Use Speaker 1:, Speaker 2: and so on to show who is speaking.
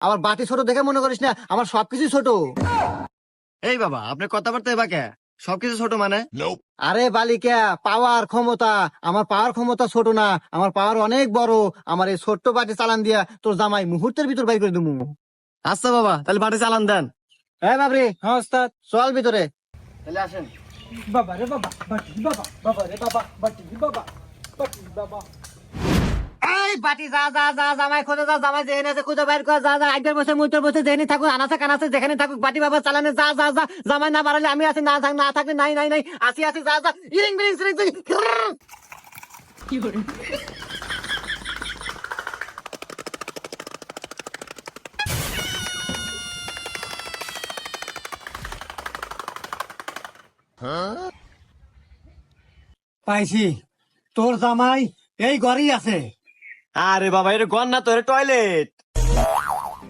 Speaker 1: আমার বাটি ছোট দেখে মনে করিস না আমার সবকিছু ছোট।
Speaker 2: এই বাবা আপনি কথাবার্তা এবার কে সবকিছু ছোট মানে?
Speaker 1: আরে বালিকা, পাওয়ার ক্ষমতা, আমার পাওয়ার ক্ষমতা ছোট না, আমার পাওয়ার অনেক বড়। আমার এই ছোট্ট বাটি চালান দিয়া তোর জামাই মুহূর্তের ভিতর বাই করে দেবো।
Speaker 2: আচ্ছা বাবা তাহলে বাটি চালান দেন।
Speaker 1: হ্যাঁ বাবরি,
Speaker 3: হ্যাঁ ওস্তাদ।
Speaker 1: চল ভিতরে।
Speaker 2: তাহলে আসেন।
Speaker 3: বাবা রে বাবা, বাটি বাবা, বাবা রে বাবা, বাটি বাবা, বাটি বাবা।
Speaker 1: এই বাটি যা যা যা, জামাই খোঁজে যা, জামাই যেখানে আছে খুঁজে বাইর কর, যা যা, আগের বছর মুইতের বছর যেখানে থাকুক, আনাচে কানাচে যেখানে থাকুক, বাটি বাবা চালানে যা যা যা। জামাই না বাড়ালে আমি আছি, না থাক না থাকলে নাই নাই নাই, আসি আসি যা যা, ইরিং বিরিং সিরিং সিরিং। পাইছি, তোর জামাই এই ঘরেই আছে।
Speaker 2: আরে বাবা এটা ঘর না তো, এটা টয়লেট।